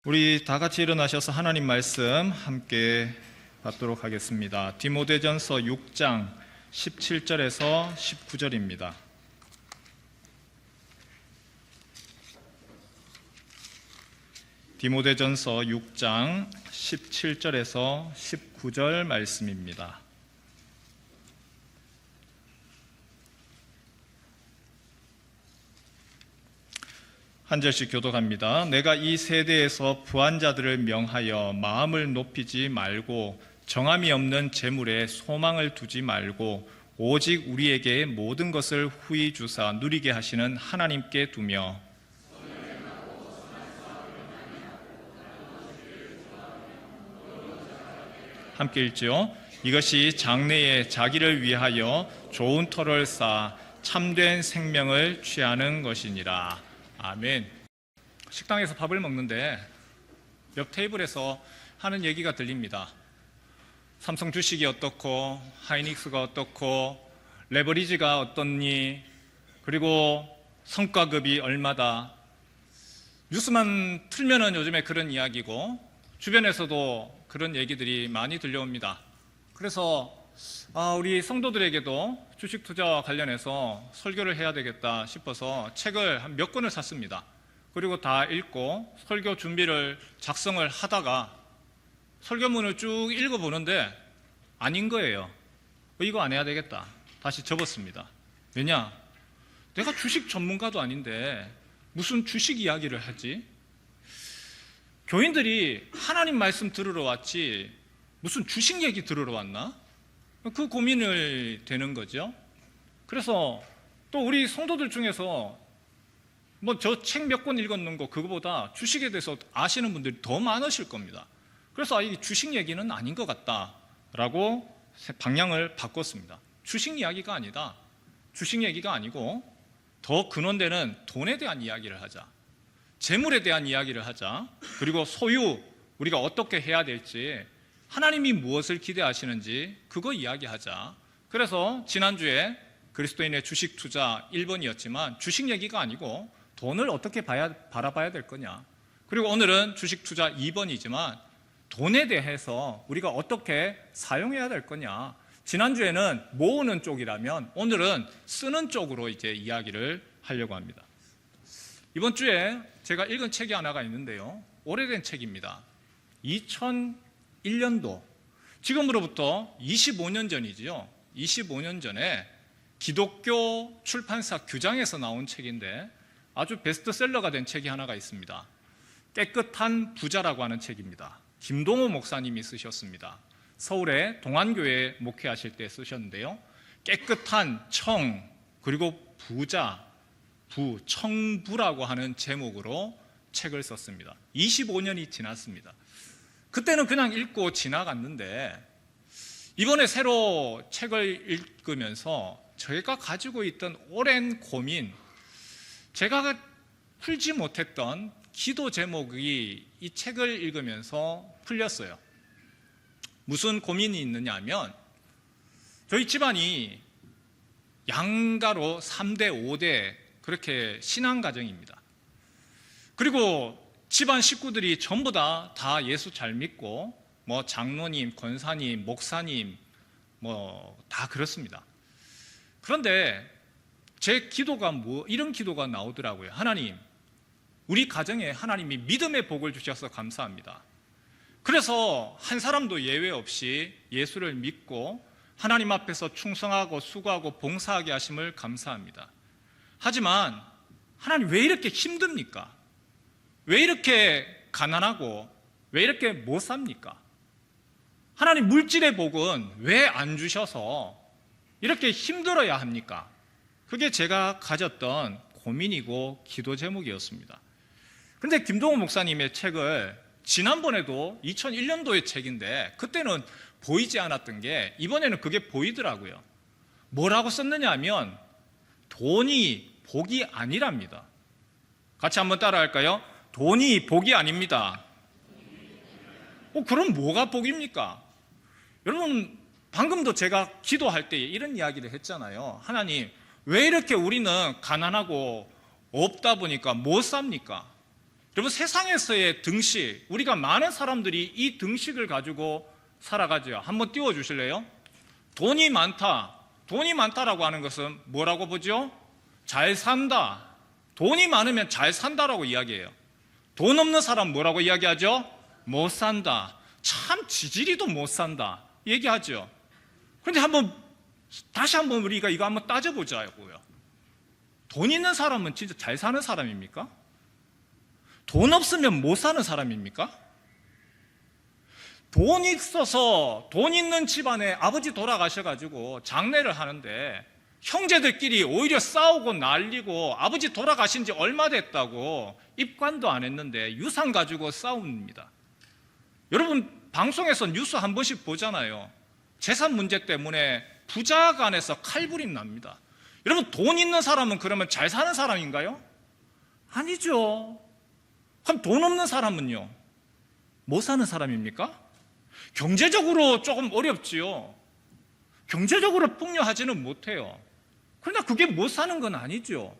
우리 다 같이 일어나셔서 하나님 말씀 함께 받도록 하겠습니다. 디모데전서 6장 17절에서 19절입니다. 디모데전서 6장 17절에서 19절 말씀입니다. 한 절씩 교독합니다. 내가 이 세대에서 부한 자들을 명하여 마음을 높이지 말고 정함이 없는 재물에 소망을 두지 말고 오직 우리에게 모든 것을 후히 주사 누리게 하시는 하나님께 두며 함께 읽죠. 이것이 장래에 자기를 위하여 좋은 터를 쌓아 참된 생명을 취하는 것이니라. 아멘. 식당에서 밥을 먹는데 옆 테이블에서 하는 얘기가 들립니다. 삼성 주식이 어떻고 하이닉스가 어떻고 레버리지가 어떻니, 그리고 성과급이 얼마다. 뉴스만 틀면은 요즘에 그런 이야기고 주변에서도 그런 얘기들이 많이 들려옵니다. 그래서 우리 성도들에게도 주식 투자와 관련해서 설교를 해야 되겠다 싶어서 책을 한 몇 권을 샀습니다. 그리고 다 읽고 설교 준비를 작성을 하다가 설교문을 쭉 읽어보는데 아닌 거예요. 이거 안 해야 되겠다. 다시 접었습니다. 왜냐? 내가 주식 전문가도 아닌데 무슨 주식 이야기를 하지? 교인들이 하나님 말씀 들으러 왔지 무슨 주식 얘기 들으러 왔나? 그 고민을 되는 거죠. 그래서 또 우리 성도들 중에서 뭐 저 책 몇 권 읽었는 거 그거보다 주식에 대해서 아시는 분들이 더 많으실 겁니다. 그래서 이 주식 얘기는 아닌 것 같다라고 방향을 바꿨습니다. 주식 이야기가 아니다. 주식 얘기가 아니고 더 근원되는 돈에 대한 이야기를 하자. 재물에 대한 이야기를 하자. 그리고 소유, 우리가 어떻게 해야 될지, 하나님이 무엇을 기대하시는지 그거 이야기하자. 그래서 지난주에 그리스도인의 주식 투자 1번이었지만 주식 얘기가 아니고 돈을 어떻게 바라봐야 될 거냐. 그리고 오늘은 주식 투자 2번이지만 돈에 대해서 우리가 어떻게 사용해야 될 거냐. 지난주에는 모으는 쪽이라면 오늘은 쓰는 쪽으로 이제 이야기를 하려고 합니다. 이번 주에 제가 읽은 책이 하나가 있는데요. 오래된 책입니다. 2001년도, 지금으로부터 25년 전이지요. 25년 전에 기독교 출판사 규장에서 나온 책인데 아주 베스트셀러가 된 책이 하나가 있습니다. 깨끗한 부자라고 하는 책입니다. 김동호 목사님이 쓰셨습니다. 서울의 동안교회 목회하실 때 쓰셨는데요. 깨끗한 청, 그리고 부자, 청부라고 하는 제목으로 책을 썼습니다. 25년이 지났습니다. 그때는 그냥 읽고 지나갔는데 이번에 새로 책을 읽으면서 저희가 가지고 있던 오랜 고민, 제가 풀지 못했던 기도 제목이 이 책을 읽으면서 풀렸어요. 무슨 고민이 있느냐 하면 저희 집안이 양가로 3대, 5대 그렇게 신앙 가정입니다. 그리고 집안 식구들이 전부 다 예수 잘 믿고 뭐 장로님, 권사님, 목사님 뭐 다 그렇습니다. 그런데 제 기도가 이런 기도가 나오더라고요. 하나님, 우리 가정에 하나님이 믿음의 복을 주셔서 감사합니다. 그래서 한 사람도 예외 없이 예수를 믿고 하나님 앞에서 충성하고 수고하고 봉사하게 하심을 감사합니다. 하지만 하나님 왜 이렇게 힘듭니까? 왜 이렇게 가난하고 왜 이렇게 못 삽니까? 하나님 물질의 복은 왜 안 주셔서 이렇게 힘들어야 합니까? 그게 제가 가졌던 고민이고 기도 제목이었습니다. 근데 김동호 목사님의 책을 지난번에도 2001년도의 책인데 그때는 보이지 않았던 게 이번에는 그게 보이더라고요. 뭐라고 썼느냐 하면 돈이 복이 아니랍니다. 같이 한번 따라 할까요? 돈이 복이 아닙니다. 그럼 뭐가 복입니까? 여러분, 방금도 제가 기도할 때 이런 이야기를 했잖아요. 하나님, 왜 이렇게 우리는 가난하고 없다 보니까 못 삽니까? 여러분, 세상에서의 등식, 우리가 많은 사람들이 이 등식을 가지고 살아가죠. 한번 띄워주실래요? 돈이 많다. 돈이 많다라고 하는 것은 뭐라고 보죠? 잘 산다. 돈이 많으면 잘 산다라고 이야기해요. 돈 없는 사람 뭐라고 이야기하죠? 못 산다. 참 지지리도 못 산다 얘기하죠. 그런데 다시 한번 우리가 이거 한번 따져보자고요. 돈 있는 사람은 진짜 잘 사는 사람입니까? 돈 없으면 못 사는 사람입니까? 돈 있어서 돈 있는 집안에 아버지 돌아가셔가지고 장례를 하는데 형제들끼리 오히려 싸우고 난리고, 아버지 돌아가신 지 얼마 됐다고 입관도 안 했는데 유산 가지고 싸웁니다. 여러분, 방송에서 뉴스 한 번씩 보잖아요. 재산 문제 때문에 부자 간에서 칼부림 납니다. 여러분, 돈 있는 사람은 그러면 잘 사는 사람인가요? 아니죠. 그럼 돈 없는 사람은요? 못 사는 사람입니까? 경제적으로 조금 어렵지요. 경제적으로 풍요하지는 못해요. 그러나 그게 못 사는 건 아니죠.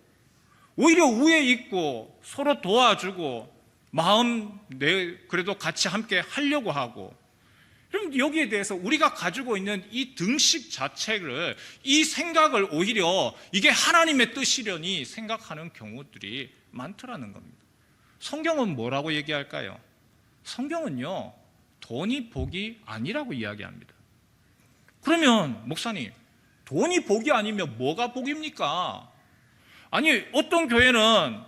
오히려 위에 있고 서로 도와주고 그래도 같이 함께 하려고 하고. 그럼 여기에 대해서 우리가 가지고 있는 이 등식 자체를, 이 생각을 오히려 이게 하나님의 뜻이려니 생각하는 경우들이 많더라는 겁니다. 성경은 뭐라고 얘기할까요? 성경은요, 돈이 복이 아니라고 이야기합니다. 그러면 목사님, 돈이 복이 아니면 뭐가 복입니까? 아니, 어떤 교회는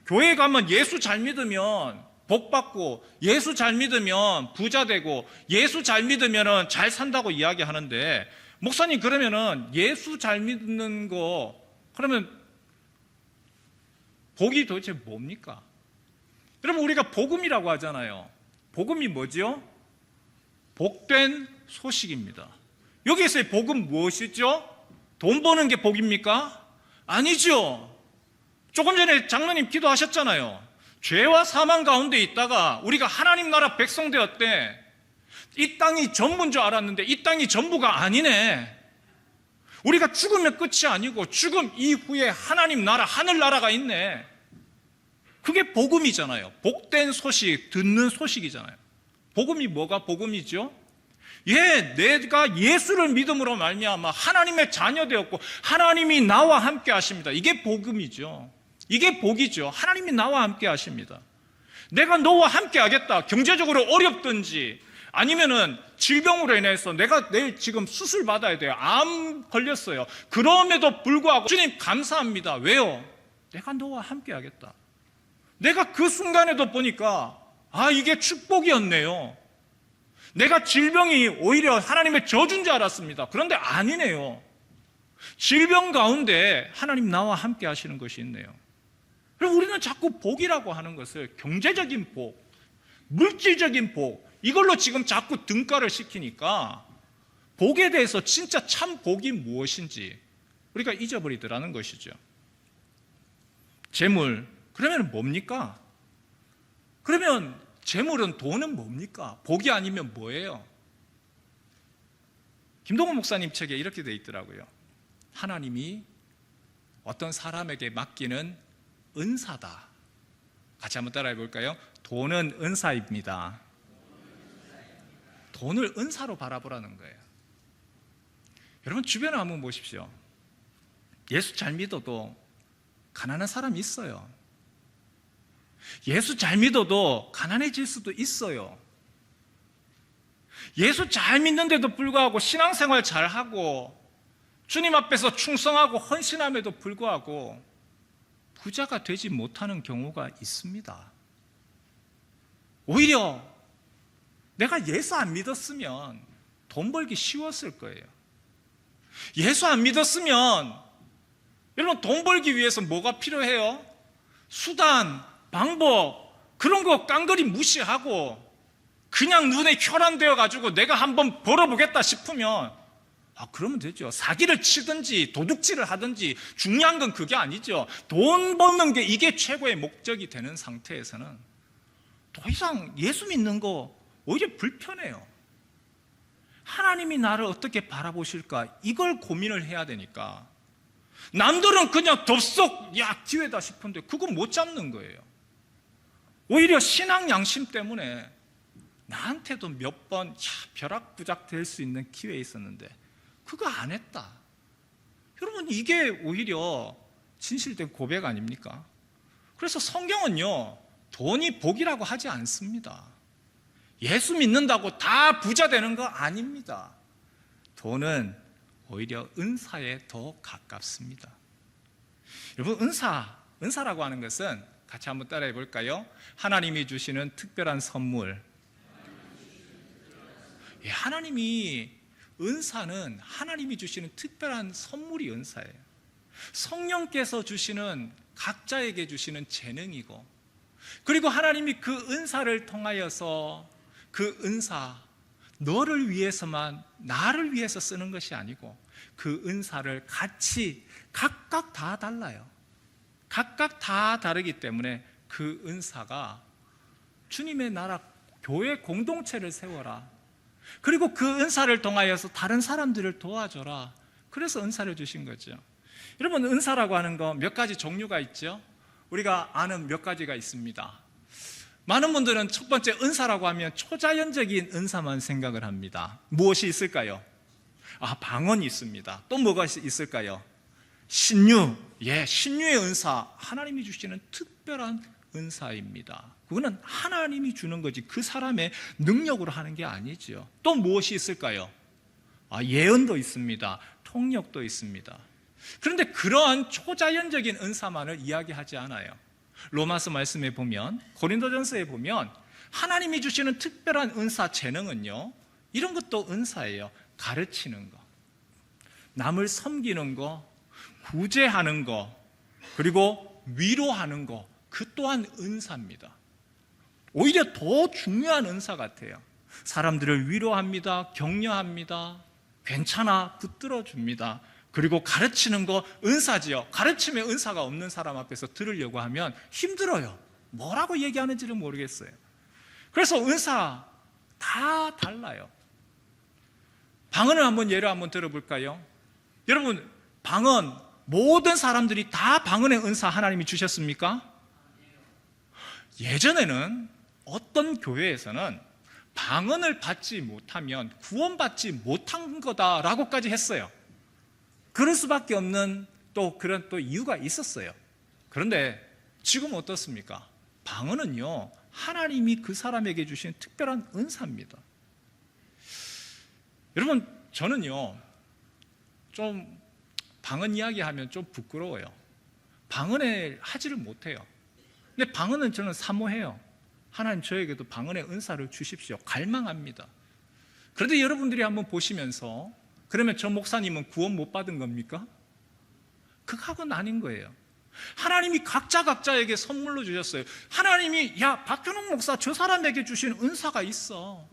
교회 가면 예수 잘 믿으면 복 받고, 예수 잘 믿으면 부자 되고, 예수 잘 믿으면 잘 산다고 이야기하는데, 목사님, 그러면은 예수 잘 믿는 거, 그러면 복이 도대체 뭡니까? 여러분, 우리가 복음이라고 하잖아요. 복음이 뭐죠? 복된 소식입니다. 여기에서의 복은 무엇이죠? 돈 버는 게 복입니까? 아니죠. 조금 전에 장로님 기도하셨잖아요. 죄와 사망 가운데 있다가 우리가 하나님 나라 백성 되었대. 이 땅이 전부인 줄 알았는데 이 땅이 전부가 아니네. 우리가 죽으면 끝이 아니고 죽음 이후에 하나님 나라, 하늘나라가 있네. 그게 복음이잖아요. 복된 소식, 듣는 소식이잖아요. 복음이 뭐가 복음이죠? 내가 예수를 믿음으로 말미암아 하나님의 자녀 되었고 하나님이 나와 함께 하십니다. 이게 복음이죠. 이게 복이죠. 하나님이 나와 함께 하십니다. 내가 너와 함께 하겠다. 경제적으로 어렵든지 아니면은 질병으로 인해서 내가 내일 지금 수술 받아야 돼요. 암 걸렸어요. 그럼에도 불구하고 주님 감사합니다. 왜요? 내가 너와 함께 하겠다. 내가 그 순간에도 보니까 이게 축복이었네요. 내가 질병이 오히려 하나님의 저주인 줄 알았습니다. 그런데 아니네요. 질병 가운데 하나님 나와 함께 하시는 것이 있네요. 그럼 우리는 자꾸 복이라고 하는 것을 경제적인 복, 물질적인 복, 이걸로 지금 자꾸 등가를 시키니까 복에 대해서 진짜 참 복이 무엇인지 우리가 잊어버리더라는 것이죠. 재물, 그러면 뭡니까? 그러면 재물은, 돈은 뭡니까? 복이 아니면 뭐예요? 김동훈 목사님 책에 이렇게 돼 있더라고요. 하나님이 어떤 사람에게 맡기는 은사다. 같이 한번 따라해 볼까요? 돈은 은사입니다. 돈을 은사로 바라보라는 거예요. 여러분, 주변에 한번 보십시오. 예수 잘 믿어도 가난한 사람이 있어요. 예수 잘 믿어도 가난해질 수도 있어요. 예수 잘 믿는데도 불구하고 신앙생활 잘하고 주님 앞에서 충성하고 헌신함에도 불구하고 부자가 되지 못하는 경우가 있습니다. 오히려 내가 예수 안 믿었으면 돈 벌기 쉬웠을 거예요. 예수 안 믿었으면, 여러분, 돈 벌기 위해서 뭐가 필요해요? 수단, 방법, 그런 거 깡그리 무시하고 그냥 눈에 혈안되어 가지고 내가 한번 벌어보겠다 싶으면 그러면 되죠. 사기를 치든지 도둑질을 하든지 중요한 건 그게 아니죠. 돈 버는 게 이게 최고의 목적이 되는 상태에서는 더 이상 예수 믿는 거 오히려 불편해요. 하나님이 나를 어떻게 바라보실까, 이걸 고민을 해야 되니까 남들은 그냥 덥석 기회다 싶은데 그거 못 잡는 거예요. 오히려 신앙 양심 때문에 나한테도 몇 번 벼락부작 될 수 있는 기회 있었는데 그거 안 했다. 여러분, 이게 오히려 진실된 고백 아닙니까? 그래서 성경은요, 돈이 복이라고 하지 않습니다. 예수 믿는다고 다 부자 되는 거 아닙니다. 돈은 오히려 은사에 더 가깝습니다. 여러분, 은사라고 하는 것은 같이 한번 따라해 볼까요? 하나님이 주시는 특별한 선물. 은사는 하나님이 주시는 특별한 선물이 은사예요. 성령께서 주시는, 각자에게 주시는 재능이고, 그리고 하나님이 그 은사를 통하여서 그 은사, 너를 위해서만, 나를 위해서 쓰는 것이 아니고 그 은사를 같이 각각 다 달라요. 각각 다 다르기 때문에 그 은사가 주님의 나라 교회 공동체를 세워라, 그리고 그 은사를 통하여서 다른 사람들을 도와줘라. 그래서 은사를 주신 거죠. 여러분, 은사라고 하는 거 몇 가지 종류가 있죠. 우리가 아는 몇 가지가 있습니다. 많은 분들은 첫 번째 은사라고 하면 초자연적인 은사만 생각을 합니다. 무엇이 있을까요? 방언이 있습니다. 또 뭐가 있을까요? 신유. 신유의 은사, 하나님이 주시는 특별한 은사입니다. 그거는 하나님이 주는 거지 그 사람의 능력으로 하는 게 아니죠. 또 무엇이 있을까요? 예언도 있습니다. 통역도 있습니다. 그런데 그러한 초자연적인 은사만을 이야기하지 않아요. 로마서 말씀에 보면, 고린도전서에 보면 하나님이 주시는 특별한 은사, 재능은요, 이런 것도 은사예요. 가르치는 거, 남을 섬기는 거, 구제하는 거, 그리고 위로하는 거, 그 또한 은사입니다. 오히려 더 중요한 은사 같아요. 사람들을 위로합니다. 격려합니다. 괜찮아, 붙들어줍니다. 그리고 가르치는 거 은사지요. 가르침에 은사가 없는 사람 앞에서 들으려고 하면 힘들어요. 뭐라고 얘기하는지를 모르겠어요. 그래서 은사 다 달라요. 방언을 한번 예를 한번 들어볼까요? 여러분, 방언, 모든 사람들이 다 방언의 은사 하나님이 주셨습니까? 예전에는 어떤 교회에서는 방언을 받지 못하면 구원받지 못한 거다라고까지 했어요. 그럴 수밖에 없는 그런 이유가 있었어요. 그런데 지금 어떻습니까? 방언은요, 하나님이 그 사람에게 주신 특별한 은사입니다. 여러분, 저는요, 좀 방언 이야기하면 좀 부끄러워요. 방언을 하지를 못해요. 근데 방언은 저는 사모해요. 하나님, 저에게도 방언의 은사를 주십시오. 갈망합니다. 그런데 여러분들이 한번 보시면서, 그러면 저 목사님은 구원 못 받은 겁니까? 그거는 아닌 거예요. 하나님이 각자에게 선물로 주셨어요. 하나님이, 박현웅 목사, 저 사람에게 주신 은사가 있어.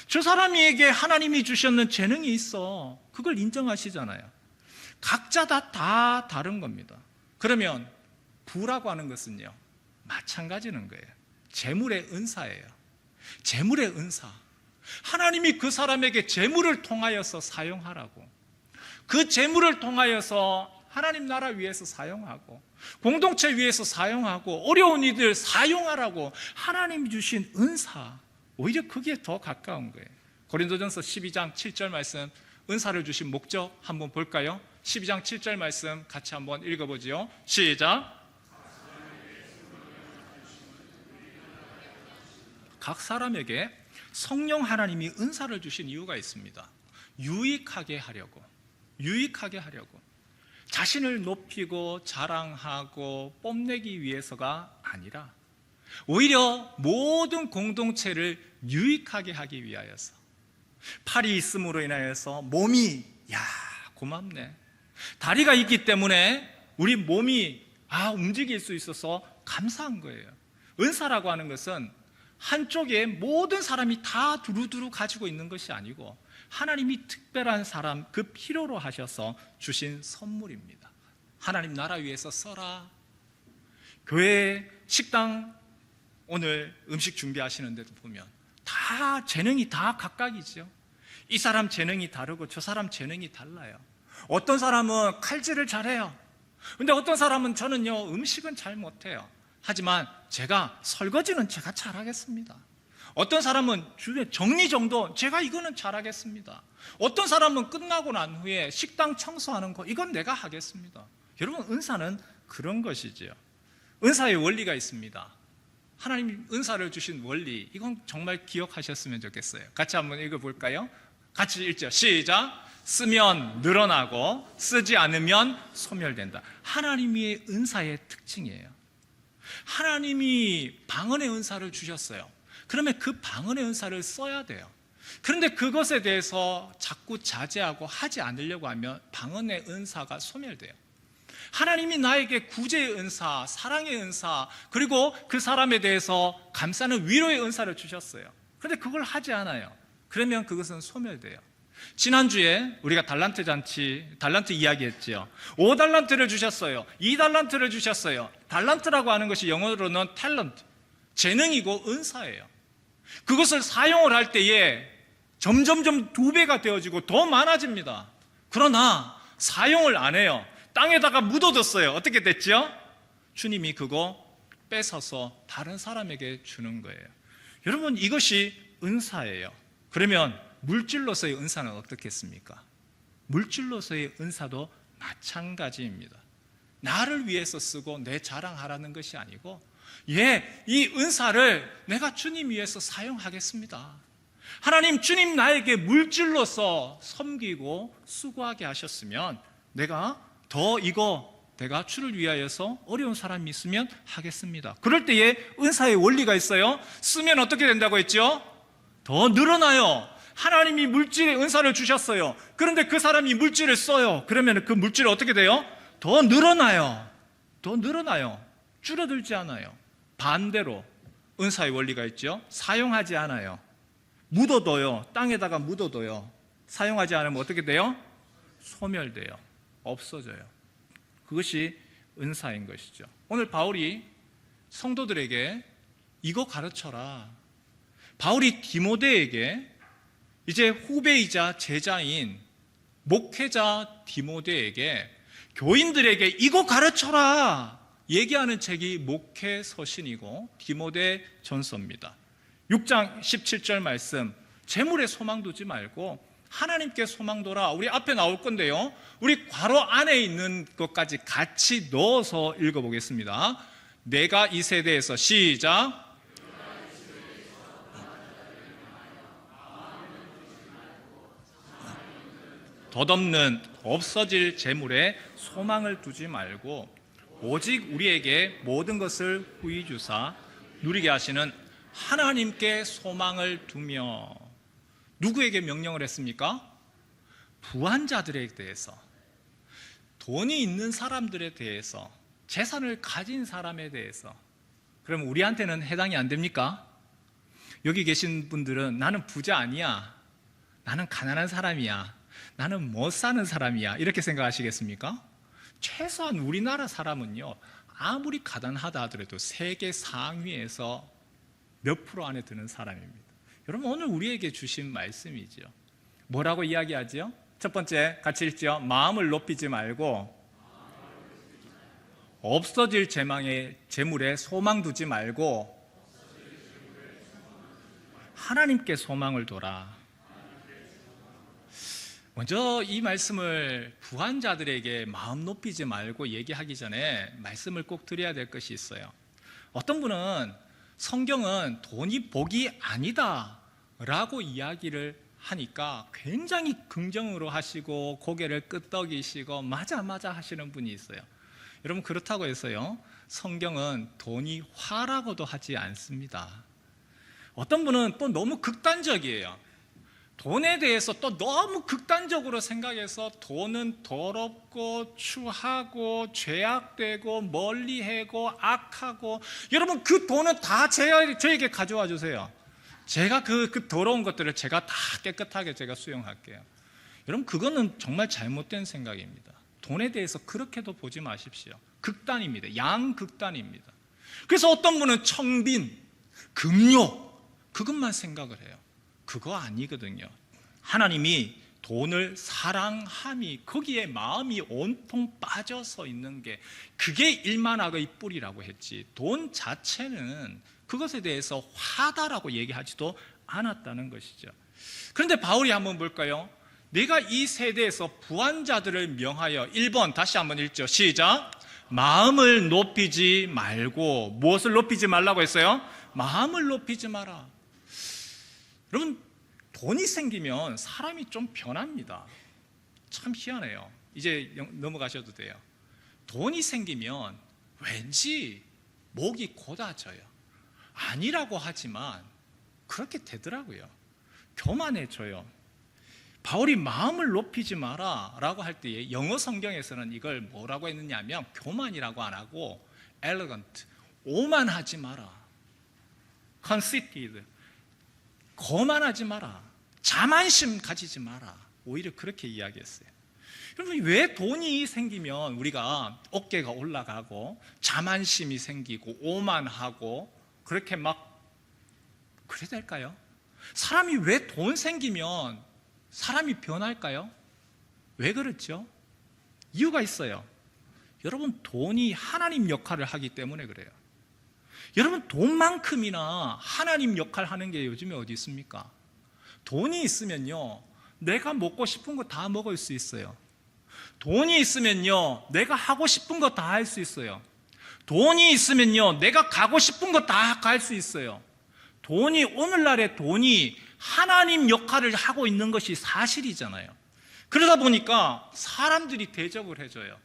저 사람에게 하나님이 주셨는 재능이 있어. 그걸 인정하시잖아요. 각자 다 다른 겁니다. 그러면 부라고 하는 것은요, 마찬가지는 거예요. 재물의 은사예요. 재물의 은사. 하나님이 그 사람에게 재물을 통하여서 사용하라고, 그 재물을 통하여서 하나님 나라 위해서 사용하고, 공동체 위해서 사용하고, 어려운 이들 사용하라고 하나님이 주신 은사, 오히려 그게 더 가까운 거예요. 고린도전서 12장 7절 말씀, 은사를 주신 목적 한번 볼까요? 12장 7절 말씀 같이 한번 읽어보지요. 시작. 각 사람에게 성령 하나님이 은사를 주신 이유가 있습니다. 유익하게 하려고. 자신을 높이고 자랑하고 뽐내기 위해서가 아니라 오히려 모든 공동체를 유익하게 하기 위하여서. 팔이 있음으로 인하여서 몸이, 고맙네. 다리가 있기 때문에 우리 몸이 움직일 수 있어서 감사한 거예요. 은사라고 하는 것은 한쪽에 모든 사람이 다 두루두루 가지고 있는 것이 아니고 하나님이 특별한 사람, 그 필요로 하셔서 주신 선물입니다. 하나님 나라 위해서 써라. 교회 식당 오늘 음식 준비하시는 데도 보면 다 재능이 다 각각이죠. 이 사람 재능이 다르고 저 사람 재능이 달라요. 어떤 사람은 칼질을 잘해요. 근데 어떤 사람은 저는요, 음식은 잘 못해요. 하지만 제가 설거지는 제가 잘하겠습니다. 어떤 사람은 주변 정리정돈 제가 이거는 잘하겠습니다. 어떤 사람은 끝나고 난 후에 식당 청소하는 거 이건 내가 하겠습니다. 여러분, 은사는 그런 것이지요. 은사의 원리가 있습니다. 하나님이 은사를 주신 원리, 이건 정말 기억하셨으면 좋겠어요. 같이 한번 읽어볼까요? 같이 읽죠. 시작. 쓰면 늘어나고 쓰지 않으면 소멸된다. 하나님의 은사의 특징이에요. 하나님이 방언의 은사를 주셨어요. 그러면 그 방언의 은사를 써야 돼요. 그런데 그것에 대해서 자꾸 자제하고 하지 않으려고 하면 방언의 은사가 소멸돼요. 하나님이 나에게 구제의 은사, 사랑의 은사, 그리고 그 사람에 대해서 감싸는 위로의 은사를 주셨어요. 그런데 그걸 하지 않아요. 그러면 그것은 소멸돼요. 지난주에 우리가 달란트 잔치, 달란트 이야기했죠. 5달란트를 주셨어요. 2달란트를 주셨어요. 달란트라고 하는 것이 영어로는 탤런트, 재능이고 은사예요. 그것을 사용을 할 때에 점점점 2배가 되어지고 더 많아집니다. 그러나 사용을 안 해요. 땅에다가 묻어뒀어요. 어떻게 됐죠? 주님이 그거 뺏어서 다른 사람에게 주는 거예요. 여러분, 이것이 은사예요. 그러면 물질로서의 은사는 어떻겠습니까? 물질로서의 은사도 마찬가지입니다. 나를 위해서 쓰고 내 자랑하라는 것이 아니고, 이 은사를 내가 주님 위해서 사용하겠습니다. 하나님, 주님 나에게 물질로서 섬기고 수고하게 하셨으면 내가 더 내가 주를 위하여서 어려운 사람이 있으면 하겠습니다. 그럴 때에 은사의 원리가 있어요. 쓰면 어떻게 된다고 했죠? 더 늘어나요. 하나님이 물질의 은사를 주셨어요. 그런데 그 사람이 물질을 써요. 그러면 그 물질이 어떻게 돼요? 더 늘어나요. 더 늘어나요. 줄어들지 않아요. 반대로 은사의 원리가 있죠. 사용하지 않아요. 묻어둬요. 땅에다가 묻어둬요. 사용하지 않으면 어떻게 돼요? 소멸돼요. 없어져요. 그것이 은사인 것이죠. 오늘 바울이 성도들에게 이거 가르쳐라. 바울이 디모데에게, 이제 후배이자 제자인 목회자 디모데에게, 교인들에게 이거 가르쳐라 얘기하는 책이 목회서신이고 디모데 전서입니다. 6장 17절 말씀, 재물에 소망 두지 말고 하나님께 소망 둬라. 우리 앞에 나올 건데요, 우리 괄호 안에 있는 것까지 같이 넣어서 읽어보겠습니다. 내가 이 세대에서, 시작. 덧없는 없어질 재물에 소망을 두지 말고 오직 우리에게 모든 것을 후히 주사 누리게 하시는 하나님께 소망을 두며. 누구에게 명령을 했습니까? 부한자들에 대해서, 돈이 있는 사람들에 대해서, 재산을 가진 사람에 대해서. 그럼 우리한테는 해당이 안 됩니까? 여기 계신 분들은 나는 부자 아니야, 나는 가난한 사람이야, 나는 못 사는 사람이야, 이렇게 생각하시겠습니까? 최소한 우리나라 사람은요, 아무리 가난하다 하더라도 세계 상위에서 몇 프로 안에 드는 사람입니다. 여러분, 오늘 우리에게 주신 말씀이죠. 뭐라고 이야기하죠? 첫 번째 같이 읽죠. 마음을 높이지 말고 없어질 재물에 소망 두지 말고 하나님께 소망을 둬라. 먼저 이 말씀을 부한자들에게 마음 높이지 말고 얘기하기 전에 말씀을 꼭 드려야 될 것이 있어요. 어떤 분은 성경은 돈이 복이 아니다 라고 이야기를 하니까 굉장히 긍정으로 하시고 고개를 끄덕이시고 맞아 하시는 분이 있어요. 여러분, 그렇다고 해서요, 성경은 돈이 화라고도 하지 않습니다. 어떤 분은 또 너무 극단적이에요. 돈에 대해서 또 너무 극단적으로 생각해서 돈은 더럽고 추하고 죄악되고 멀리하고 악하고, 여러분, 그 돈은 다 저에게 가져와 주세요. 제가 그 더러운 것들을 제가 다 깨끗하게 제가 수용할게요. 여러분, 그거는 정말 잘못된 생각입니다. 돈에 대해서 그렇게도 보지 마십시오. 극단입니다. 양극단입니다. 그래서 어떤 분은 청빈, 금욕, 그것만 생각을 해요. 그거 아니거든요. 하나님이 돈을 사랑함이, 거기에 마음이 온통 빠져서 있는 게, 그게 일만학의 뿌리라고 했지, 돈 자체는 그것에 대해서 화다라고 얘기하지도 않았다는 것이죠. 그런데 바울이 한번 볼까요? 내가 이 세대에서 부한 자들을 명하여, 1번 다시 한번 읽죠. 시작. 마음을 높이지 말고. 무엇을 높이지 말라고 했어요? 마음을 높이지 마라. 여러분, 돈이 생기면 사람이 좀 변합니다. 참 희한해요. 이제 넘어가셔도 돼요. 돈이 생기면 왠지 목이 곧아져요. 아니라고 하지만 그렇게 되더라고요. 교만해져요. 바울이 마음을 높이지 마라 라고 할 때에 영어 성경에서는 이걸 뭐라고 했느냐 하면, 교만이라고 안 하고 arrogant, 오만하지 마라, conceited, 거만하지 마라, 자만심 가지지 마라, 오히려 그렇게 이야기했어요. 여러분, 왜 돈이 생기면 우리가 어깨가 올라가고 자만심이 생기고 오만하고 그렇게 막 그래야 될까요? 사람이 왜 돈 생기면 사람이 변할까요? 왜 그렇죠? 이유가 있어요. 여러분, 돈이 하나님 역할을 하기 때문에 그래요. 여러분, 돈만큼이나 하나님 역할 하는 게 요즘에 어디 있습니까? 돈이 있으면요, 내가 먹고 싶은 거 다 먹을 수 있어요. 돈이 있으면요, 내가 하고 싶은 거 다 할 수 있어요. 돈이 있으면요, 내가 가고 싶은 거 다 갈 수 있어요. 돈이, 오늘날의 돈이 하나님 역할을 하고 있는 것이 사실이잖아요. 그러다 보니까 사람들이 대접을 해줘요.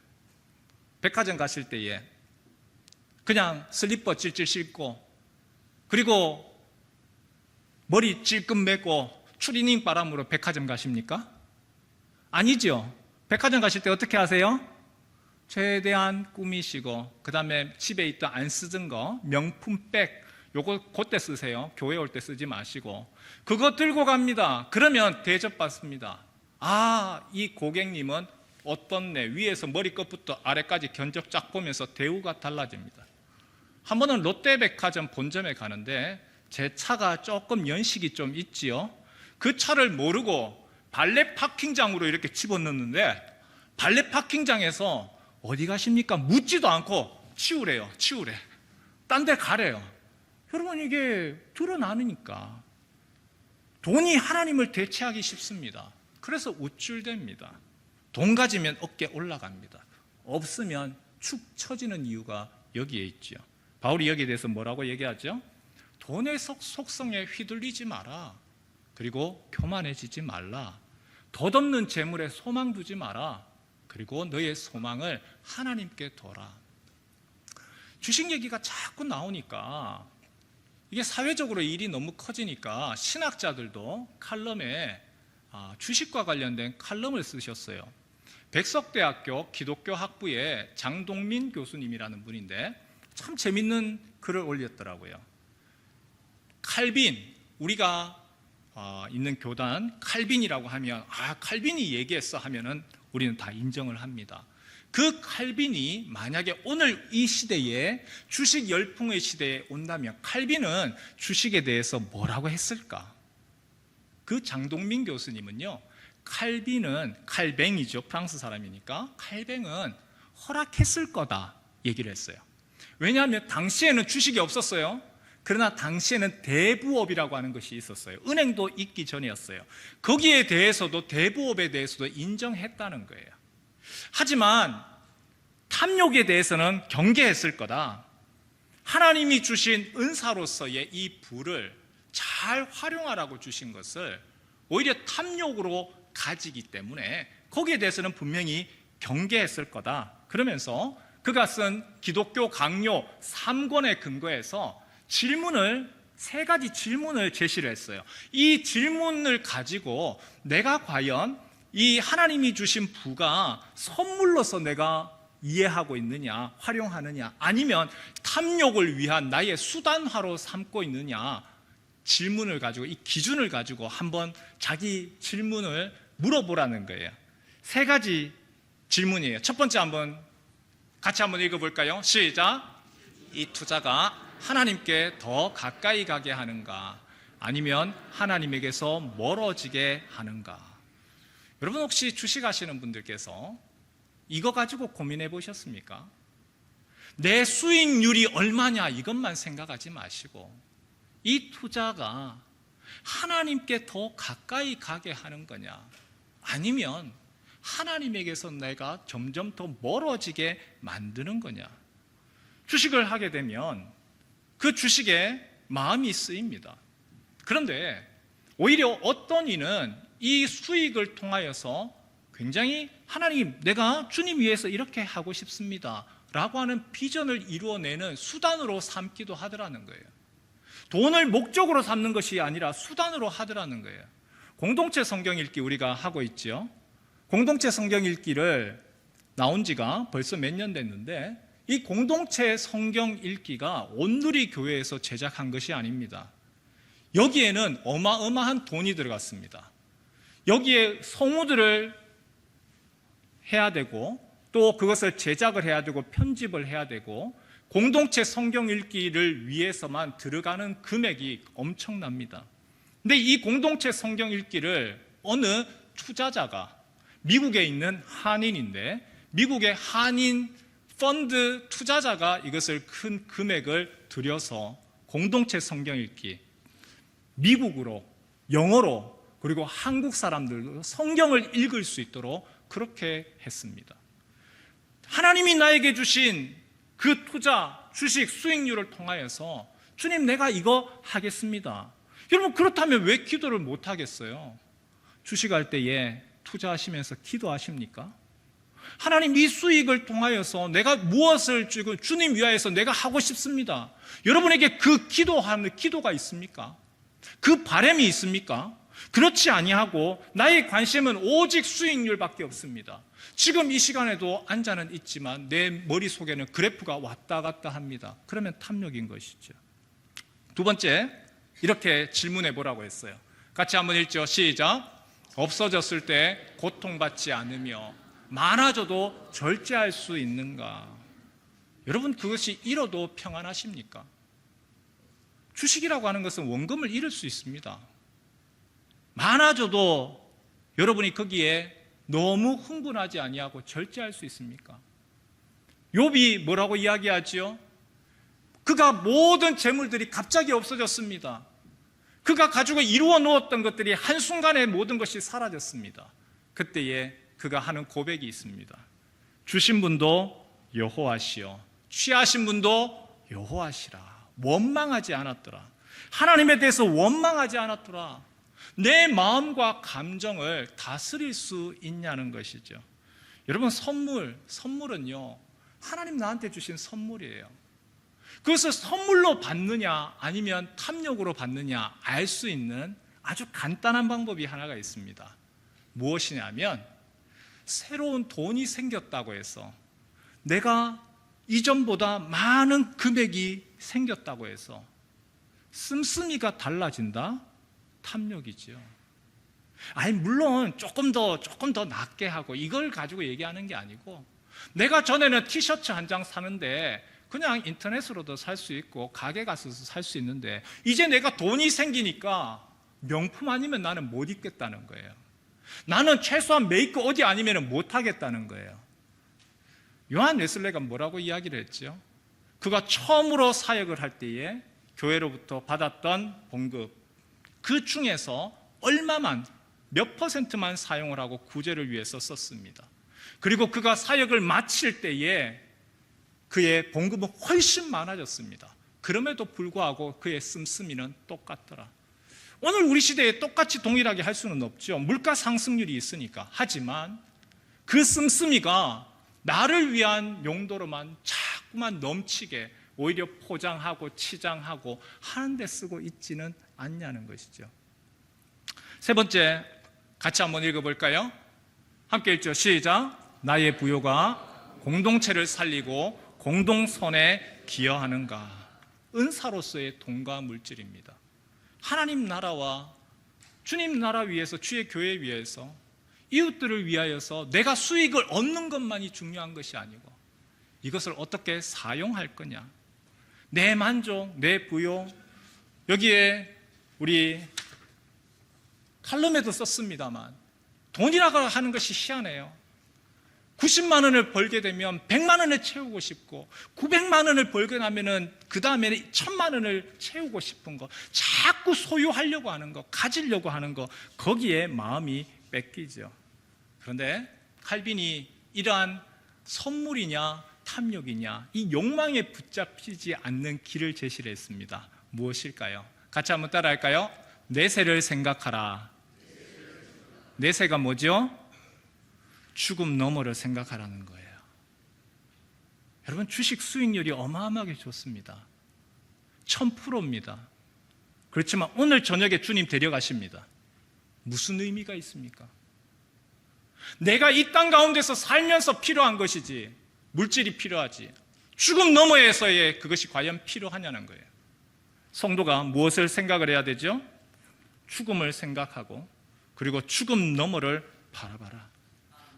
백화점 가실 때에 그냥 슬리퍼 찔찔 신고, 그리고 머리 찔끔 매고 추리닝 바람으로 백화점 가십니까? 아니죠. 백화점 가실 때 어떻게 하세요? 최대한 꾸미시고, 그 다음에 집에 있던 안 쓰던 거, 명품 백, 요거 그때 쓰세요. 교회 올 때 쓰지 마시고 그거 들고 갑니다. 그러면 대접받습니다. 아, 이 고객님은 어떻네, 위에서 머리끝부터 아래까지 견적 쫙 보면서 대우가 달라집니다. 한 번은 롯데백화점 본점에 가는데 제 차가 조금 연식이 좀 있지요. 그 차를 모르고 발레 파킹장으로 이렇게 집어넣는데, 발레 파킹장에서 어디 가십니까? 묻지도 않고 치우래요. 치우래. 딴 데 가래요. 여러분, 이게 드러나니까 돈이 하나님을 대체하기 쉽습니다. 그래서 우쭐댑니다. 돈 가지면 어깨 올라갑니다. 없으면 축 처지는 이유가 여기에 있죠. 바울이 여기에 대해서 뭐라고 얘기하죠? 돈의 속성에 휘둘리지 마라. 그리고 교만해지지 말라. 덧없는 재물에 소망 두지 마라. 그리고 너의 소망을 하나님께 둬라. 주식 얘기가 자꾸 나오니까 이게 사회적으로 일이 너무 커지니까 신학자들도 칼럼에 주식과 관련된 칼럼을 쓰셨어요. 백석대학교 기독교 학부의 장동민 교수님이라는 분인데 참 재밌는 글을 올렸더라고요. 칼빈, 우리가 있는 교단 칼빈이라고 하면, 칼빈이 얘기했어 하면은 우리는 다 인정을 합니다. 그 칼빈이 만약에 오늘 이 시대에 주식 열풍의 시대에 온다면 칼빈은 주식에 대해서 뭐라고 했을까? 그 장동민 교수님은요, 칼빈은, 칼뱅이죠, 프랑스 사람이니까, 칼뱅은 허락했을 거다 얘기를 했어요. 왜냐하면 당시에는 주식이 없었어요. 그러나 당시에는 대부업이라고 하는 것이 있었어요. 은행도 있기 전이었어요. 거기에 대해서도, 대부업에 대해서도 인정했다는 거예요. 하지만 탐욕에 대해서는 경계했을 거다. 하나님이 주신 은사로서의 이 부를 잘 활용하라고 주신 것을 오히려 탐욕으로 가지기 때문에 거기에 대해서는 분명히 경계했을 거다. 그러면서 그가 쓴 기독교 강요 3권에 근거해서 세 가지 질문을 제시를 했어요. 이 질문을 가지고 내가 과연 이 하나님이 주신 부가 선물로서 내가 이해하고 있느냐, 활용하느냐, 아니면 탐욕을 위한 나의 수단화로 삼고 있느냐, 질문을 가지고, 이 기준을 가지고 한번 자기 질문을 물어보라는 거예요. 세 가지 질문이에요. 첫 번째 같이 한번 읽어볼까요? 시작. 이 투자가 하나님께 더 가까이 가게 하는가, 아니면 하나님에게서 멀어지게 하는가? 여러분 혹시 주식하시는 분들께서 이거 가지고 고민해 보셨습니까? 내 수익률이 얼마냐 이것만 생각하지 마시고 이 투자가 하나님께 더 가까이 가게 하는 거냐, 아니면 하나님에게서 내가 점점 더 멀어지게 만드는 거냐. 주식을 하게 되면 그 주식에 마음이 쓰입니다. 그런데 오히려 어떤 이는 이 수익을 통하여서 굉장히 하나님, 내가 주님 위해서 이렇게 하고 싶습니다 라고 하는 비전을 이루어내는 수단으로 삼기도 하더라는 거예요. 돈을 목적으로 삼는 것이 아니라 수단으로 하더라는 거예요. 공동체 성경 읽기 우리가 하고 있죠. 공동체 성경 읽기를 나온 지가 벌써 몇 년 됐는데, 이 공동체 성경 읽기가 온누리 교회에서 제작한 것이 아닙니다. 여기에는 어마어마한 돈이 들어갔습니다. 여기에 성우들을 해야 되고, 또 그것을 제작을 해야 되고 편집을 해야 되고, 공동체 성경 읽기를 위해서만 들어가는 금액이 엄청납니다. 근데 이 공동체 성경 읽기를 어느 투자자가, 미국에 있는 한인인데 미국의 한인 펀드 투자자가 이것을 큰 금액을 들여서 공동체 성경 읽기, 미국으로 영어로, 그리고 한국 사람들도 성경을 읽을 수 있도록 그렇게 했습니다. 하나님이 나에게 주신 그 투자, 주식 수익률을 통하여서 주님, 내가 이거 하겠습니다. 여러분, 그렇다면 왜 기도를 못 하겠어요? 주식할 때에 투자하시면서 기도하십니까? 하나님, 이 수익을 통하여서 내가 무엇을 주님 위하여서 내가 하고 싶습니다. 여러분에게 그 기도하는 기도가 있습니까? 그 바람이 있습니까? 그렇지 아니하고 나의 관심은 오직 수익률밖에 없습니다. 지금 이 시간에도 앉아는 있지만 내 머릿속에는 그래프가 왔다 갔다 합니다. 그러면 탐욕인 것이죠. 두 번째, 이렇게 질문해 보라고 했어요. 같이 한번 읽죠. 시작. 없어졌을 때 고통받지 않으며 많아져도 절제할 수 있는가? 여러분, 그것이 잃어도 평안하십니까? 주식이라고 하는 것은 원금을 잃을 수 있습니다. 많아져도 여러분이 거기에 너무 흥분하지 아니하고 절제할 수 있습니까? 욥이 뭐라고 이야기하지요? 그가 모든 재물들이 갑자기 없어졌습니다. 그가 가지고 이루어 놓았던 것들이 한순간에 모든 것이 사라졌습니다. 그때에 그가 하는 고백이 있습니다. 주신 분도 여호와시요, 취하신 분도 여호와시라. 원망하지 않았더라. 하나님에 대해서 원망하지 않았더라. 내 마음과 감정을 다스릴 수 있냐는 것이죠. 여러분, 선물은요, 하나님 나한테 주신 선물이에요. 그것을 선물로 받느냐 아니면 탐욕으로 받느냐 알 수 있는 아주 간단한 방법이 하나가 있습니다. 무엇이냐면, 새로운 돈이 생겼다고 해서, 내가 이전보다 많은 금액이 생겼다고 해서 씀씀이가 달라진다? 탐욕이죠. 아니, 물론 조금 더 낫게 하고 이걸 가지고 얘기하는 게 아니고, 내가 전에는 티셔츠 한 장 사는데 그냥 인터넷으로도 살 수 있고 가게 가서 살 수 있는데, 이제 내가 돈이 생기니까 명품 아니면 나는 못 입겠다는 거예요. 나는 최소한 메이크 어디 아니면 못 하겠다는 거예요. 요한 웨슬레가 뭐라고 이야기를 했죠? 그가 처음으로 사역을 할 때에 교회로부터 받았던 봉급, 그 중에서 얼마만, 몇 퍼센트만 사용을 하고 구제를 위해서 썼습니다. 그리고 그가 사역을 마칠 때에 그의 봉급은 훨씬 많아졌습니다. 그럼에도 불구하고 그의 씀씀이는 똑같더라. 오늘 우리 시대에 똑같이 동일하게 할 수는 없죠. 물가 상승률이 있으니까. 하지만 그 씀씀이가 나를 위한 용도로만 자꾸만 넘치게 오히려 포장하고 치장하고 하는 데 쓰고 있지는 않냐는 것이죠. 세 번째, 같이 한번 읽어볼까요? 함께 읽죠. 시작. 나의 부요가 공동체를 살리고 공동선에 기여하는가? 은사로서의 돈과 물질입니다. 하나님 나라와 주님 나라 위해서, 주의 교회 위해서, 이웃들을 위하여서 내가 수익을 얻는 것만이 중요한 것이 아니고 이것을 어떻게 사용할 거냐, 내 만족, 내 부요. 여기에 우리 칼럼에도 썼습니다만, 돈이라고 하는 것이 희한해요. 90만 원을 벌게 되면 100만 원을 채우고 싶고, 900만 원을 벌게 되면 그 다음에는 1000만 원을 채우고 싶은 거, 자꾸 소유하려고 하는 거, 가지려고 하는 거, 거기에 마음이 뺏기죠. 그런데 칼빈이 이러한 선물이냐 탐욕이냐, 이 욕망에 붙잡히지 않는 길을 제시를 했습니다. 무엇일까요? 같이 한번 따라할까요? 내세를 생각하라. 내세가 뭐죠? 죽음 너머를 생각하라는 거예요. 여러분, 주식 수익률이 어마어마하게 좋습니다. 1000%입니다. 그렇지만 오늘 저녁에 주님 데려가십니다. 무슨 의미가 있습니까? 내가 이 땅 가운데서 살면서 필요한 것이지, 물질이 필요하지, 죽음 너머에서의 그것이 과연 필요하냐는 거예요. 성도가 무엇을 생각을 해야 되죠? 죽음을 생각하고, 그리고 죽음 너머를 바라봐라.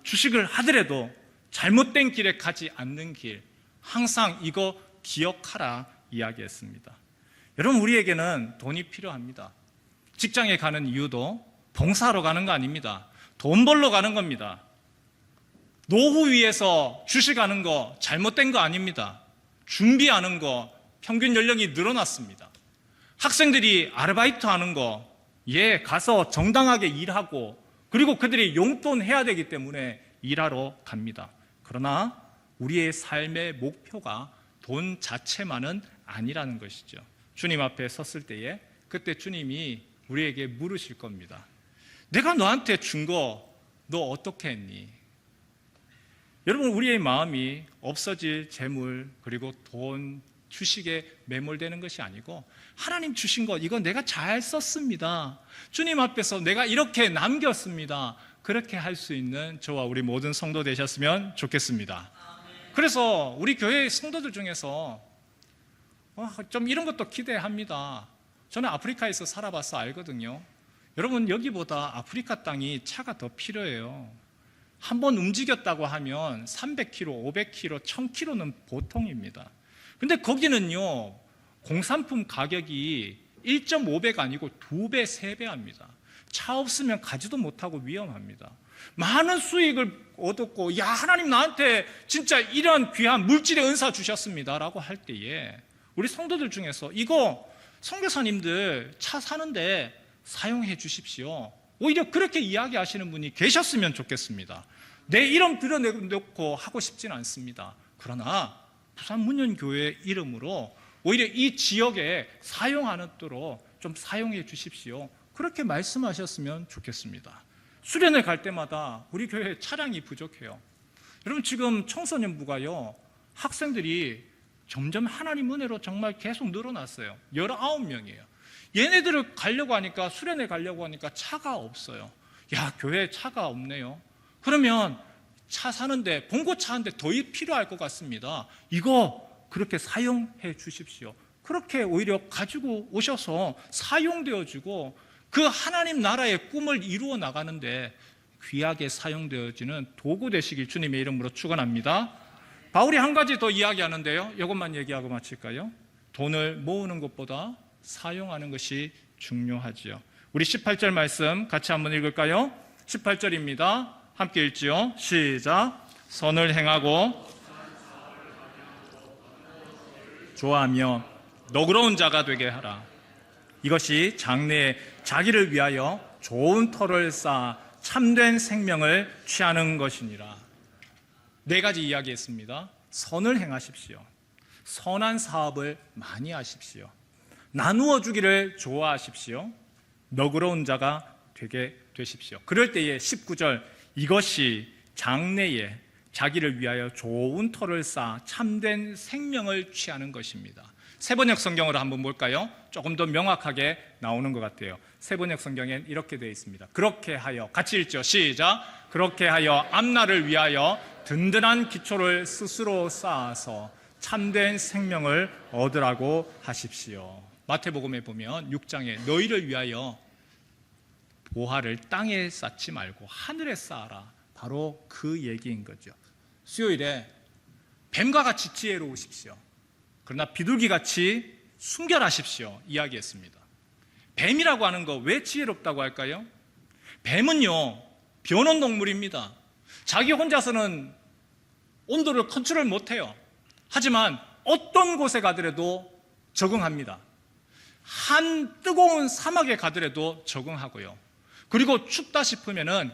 주식을 하더라도 잘못된 길에 가지 않는 길, 항상 이거 기억하라 이야기했습니다. 여러분, 우리에게는 돈이 필요합니다. 직장에 가는 이유도 봉사하러 가는 거 아닙니다. 돈 벌러 가는 겁니다. 노후 위에서 주식하는 거 잘못된 거 아닙니다. 준비하는 거 평균 연령이 늘어났습니다. 학생들이 아르바이트 하는 거, 가서 정당하게 일하고, 그리고 그들이 용돈 해야 되기 때문에 일하러 갑니다. 그러나 우리의 삶의 목표가 돈 자체만은 아니라는 것이죠. 주님 앞에 섰을 때에 그때 주님이 우리에게 물으실 겁니다. 내가 너한테 준 거 너 어떻게 했니? 여러분, 우리의 마음이 없어질 재물, 그리고 돈, 주식에 매몰되는 것이 아니고, 하나님 주신 것, 이거 내가 잘 썼습니다. 주님 앞에서 내가 이렇게 남겼습니다. 그렇게 할 수 있는 저와 우리 모든 성도 되셨으면 좋겠습니다. 그래서 우리 교회 성도들 중에서 좀 이런 것도 기대합니다. 저는 아프리카에서 살아봐서 알거든요. 여러분, 여기보다 아프리카 땅이 차가 더 필요해요. 한번 움직였다고 하면 300km, 500km, 1000km는 보통입니다. 근데 거기는요, 공산품 가격이 1.5배가 아니고 2배, 3배 합니다. 차 없으면 가지도 못하고 위험합니다. 많은 수익을 얻었고, 야, 하나님 나한테 진짜 이런 귀한 물질의 은사 주셨습니다 라고 할 때에 우리 성도들 중에서 이거 선교사님들 차 사는데 사용해 주십시오, 오히려 그렇게 이야기하시는 분이 계셨으면 좋겠습니다. 내 이름 드러내놓고 하고 싶지는 않습니다. 그러나 부산 문현교회 이름으로 오히려 이 지역에 사용하도록 좀 사용해 주십시오, 그렇게 말씀하셨으면 좋겠습니다. 수련회 갈 때마다 우리 교회 차량이 부족해요. 여러분, 지금 청소년부가요, 학생들이 점점 하나님 은혜로 정말 계속 늘어났어요. 19명이에요. 얘네들을 가려고 하니까, 수련회 가려고 하니까 차가 없어요. 야, 교회에 차가 없네요. 그러면 차 사는데, 봉고차 한 대 더 필요할 것 같습니다. 이거 그렇게 사용해 주십시오. 그렇게 오히려 가지고 오셔서 사용되어지고 그 하나님 나라의 꿈을 이루어 나가는데 귀하게 사용되어지는 도구 되시길 주님의 이름으로 축원합니다. 바울이 한 가지 더 이야기하는데요, 이것만 얘기하고 마칠까요? 돈을 모으는 것보다 사용하는 것이 중요하지요. 우리 18절 말씀 같이 한번 읽을까요? 18절입니다. 함께 읽지요. 시작. 선을 행하고 좋아하며 너그러운 자가 되게 하라. 이것이 장래에 자기를 위하여 좋은 터를 쌓아 참된 생명을 취하는 것이니라. 4가지 이야기했습니다. 선을 행하십시오. 선한 사업을 많이 하십시오. 나누어 주기를 좋아하십시오. 너그러운 자가 되게 되십시오. 그럴 때에 19절, 이것이 장래에 자기를 위하여 좋은 터를 쌓아 참된 생명을 취하는 것입니다. 세번역 성경으로 한번 볼까요? 조금 더 명확하게 나오는 것 같아요. 세번역 성경엔 이렇게 되어 있습니다. 그렇게 하여, 같이 읽죠. 시작. 그렇게 하여 앞날을 위하여 든든한 기초를 스스로 쌓아서 참된 생명을 얻으라고 하십시오. 마태복음에 보면 6장에 너희를 위하여 보화를 땅에 쌓지 말고 하늘에 쌓아라, 바로 그 얘기인 거죠. 수요일에 뱀과 같이 지혜로우십시오, 그러나 비둘기같이 순결하십시오 이야기했습니다. 뱀이라고 하는 거 왜 지혜롭다고 할까요? 뱀은요, 변온동물입니다. 자기 혼자서는 온도를 컨트롤 못해요. 하지만 어떤 곳에 가더라도 적응합니다. 한 뜨거운 사막에 가더라도 적응하고요. 그리고 춥다 싶으면은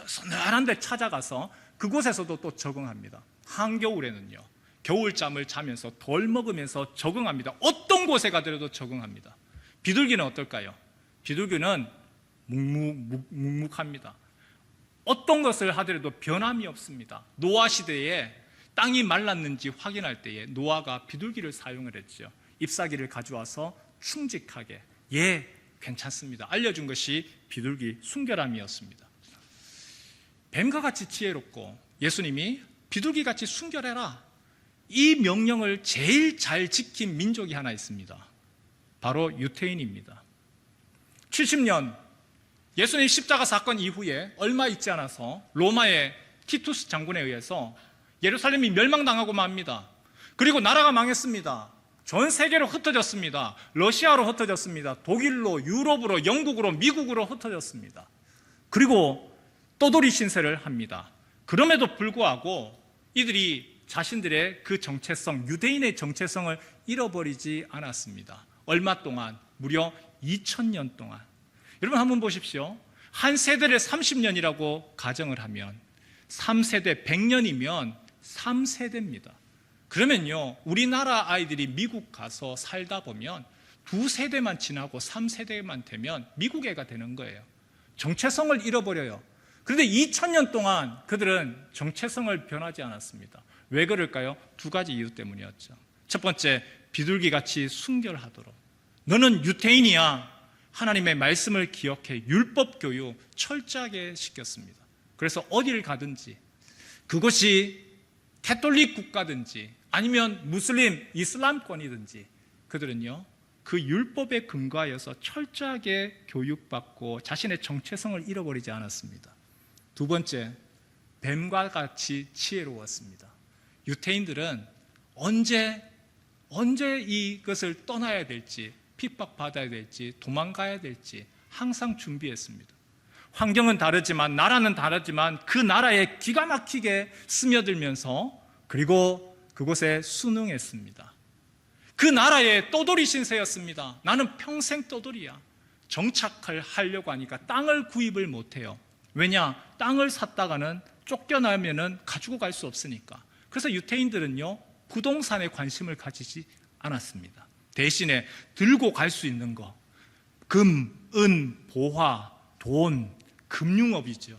서늘한 데 찾아가서 그곳에서도 또 적응합니다. 한겨울에는요, 겨울잠을 자면서 덜 먹으면서 적응합니다. 어떤 곳에 가더라도 적응합니다. 비둘기는 어떨까요? 비둘기는 묵묵합니다. 어떤 것을 하더라도 변함이 없습니다. 노아 시대에 땅이 말랐는지 확인할 때에 노아가 비둘기를 사용을 했죠. 잎사귀를 가져와서 충직하게, 괜찮습니다, 알려준 것이 비둘기 순결함이었습니다. 뱀과 같이 지혜롭고 예수님이 비둘기같이 순결해라, 이 명령을 제일 잘 지킨 민족이 하나 있습니다. 바로 유태인입니다. 70년 예수님 십자가 사건 이후에 얼마 있지 않아서 로마의 티투스 장군에 의해서 예루살렘이 멸망당하고 맙니다. 그리고 나라가 망했습니다. 전 세계로 흩어졌습니다. 러시아로 흩어졌습니다. 독일로, 유럽으로, 영국으로, 미국으로 흩어졌습니다. 그리고 떠돌이 신세를 합니다. 그럼에도 불구하고 이들이 자신들의 그 정체성, 유대인의 정체성을 잃어버리지 않았습니다. 얼마 동안? 무려 2000년 동안. 여러분 한번 보십시오. 한 세대를 30년이라고 가정을 하면 3세대 100년이면 3세대입니다. 그러면요, 우리나라 아이들이 미국 가서 살다 보면 2세대만 지나고 3세대만 되면 미국 애가 되는 거예요. 정체성을 잃어버려요. 그런데 2000년 동안 그들은 정체성을 변하지 않았습니다. 왜 그럴까요? 2가지 이유 때문이었죠. 첫 번째, 비둘기같이 순결하도록. 너는 유태인이야. 하나님의 말씀을 기억해 율법 교육 철저하게 시켰습니다. 그래서 어디를 가든지, 그것이 캐톨릭 국가든지 아니면 무슬림, 이슬람권이든지 그들은요, 그 율법에 근거하여서 철저하게 교육받고 자신의 정체성을 잃어버리지 않았습니다. 2번째, 뱀과 같이 지혜로웠습니다. 유태인들은 언제 이것을 떠나야 될지, 핍박받아야 될지, 도망가야 될지 항상 준비했습니다. 환경은 다르지만, 나라는 다르지만 그 나라에 기가 막히게 스며들면서 그리고 그곳에 순응했습니다. 그 나라의 떠돌이 신세였습니다. 나는 평생 떠돌이야. 정착을 하려고 하니까 땅을 구입을 못해요. 왜냐? 땅을 샀다가는 쫓겨나면은 가지고 갈 수 없으니까. 그래서 유태인들은요, 부동산에 관심을 가지지 않았습니다. 대신에 들고 갈 수 있는 거, 금, 은, 보화, 돈, 금융업이죠.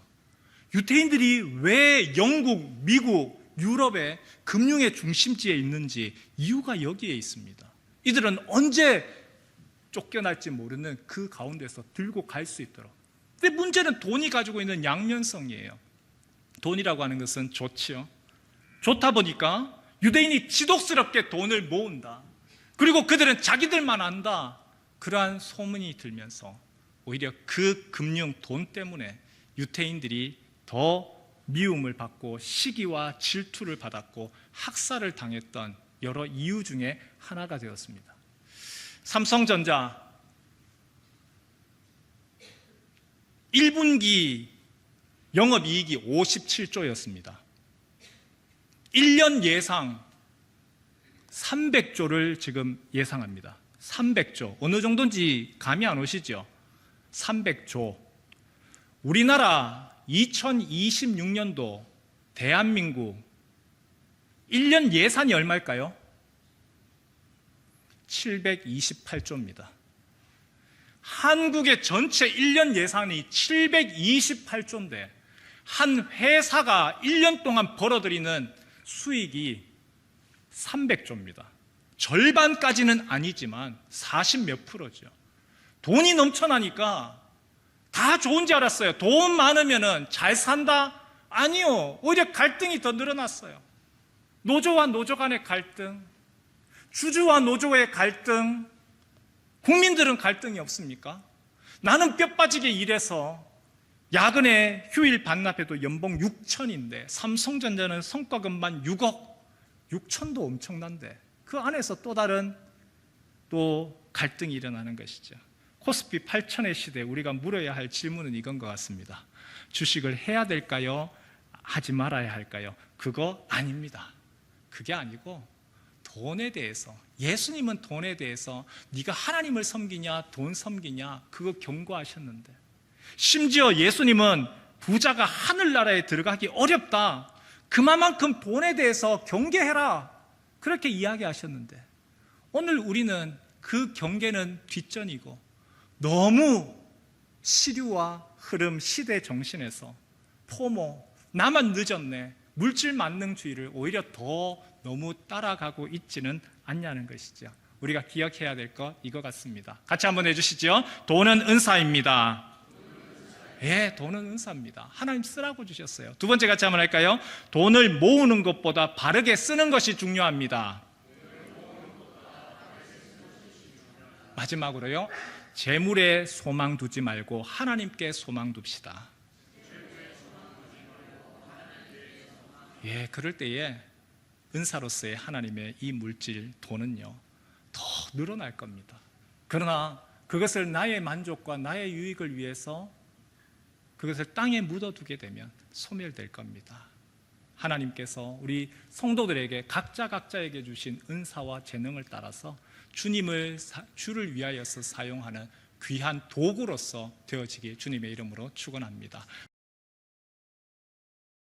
유태인들이 왜 영국, 미국, 유럽의 금융의 중심지에 있는지 이유가 여기에 있습니다. 이들은 언제 쫓겨날지 모르는 그 가운데서 들고 갈 수 있도록. 근데 문제는 돈이 가지고 있는 양면성이에요. 돈이라고 하는 것은 좋지요. 좋다 보니까 유대인이 지독스럽게 돈을 모은다. 그리고 그들은 자기들만 안다. 그러한 소문이 들면서 오히려 그 금융 돈 때문에 유태인들이 더 미움을 받고 시기와 질투를 받았고 학살을 당했던 여러 이유 중에 하나가 되었습니다. 삼성전자 1분기 영업이익이 57조였습니다. 1년 예상 300조를 지금 예상합니다. 300조. 어느 정도인지 감이 안 오시죠? 300조. 우리나라 2026년도 대한민국 1년 예산이 얼마일까요? 728조입니다. 한국의 전체 1년 예산이 728조인데 한 회사가 1년 동안 벌어들이는 수익이 300조입니다. 절반까지는 아니지만 40몇 프로죠. 돈이 넘쳐나니까 다 좋은 줄 알았어요. 돈 많으면 잘 산다? 아니요. 오히려 갈등이 더 늘어났어요. 노조와 노조 간의 갈등, 주주와 노조의 갈등, 국민들은 갈등이 없습니까? 나는 뼈 빠지게 일해서 야근에 휴일 반납해도 연봉 6천인데 삼성전자는 성과금만 6억, 6천도 엄청난데 그 안에서 또 다른 또 갈등이 일어나는 것이죠. 코스피 8천의 시대에 우리가 물어야 할 질문은 이건 것 같습니다. 주식을 해야 될까요? 하지 말아야 할까요? 그거 아닙니다. 그게 아니고 돈에 대해서, 예수님은 돈에 대해서 네가 하나님을 섬기냐 돈 섬기냐 그거 경고하셨는데, 심지어 예수님은 부자가 하늘나라에 들어가기 어렵다, 그만큼 돈에 대해서 경계해라, 그렇게 이야기하셨는데, 오늘 우리는 그 경계는 뒷전이고 너무 시류와 흐름, 시대 정신에서 포모, 나만 늦었네, 물질 만능주의를 오히려 더 너무 따라가고 있지는 않냐는 것이죠. 우리가 기억해야 될 것 이거 같습니다. 같이 한번 해주시죠. 돈은 은사입니다. 예, 돈은 은사입니다. 하나님 쓰라고 주셨어요. 두 번째 같이 한번 할까요? 돈을 모으는 것보다 바르게 쓰는 것이 중요합니다. 마지막으로요, 재물에 소망 두지 말고 하나님께 소망 둡시다. 예, 그럴 때에 은사로서의 하나님의 이 물질, 돈은요, 더 늘어날 겁니다. 그러나 그것을 나의 만족과 나의 유익을 위해서 그것을 땅에 묻어두게 되면 소멸될 겁니다. 하나님께서 우리 성도들에게 각자에게 주신 은사와 재능을 따라서 주를 위하여서 사용하는 귀한 도구로서 되어지길 주님의 이름으로 축원합니다.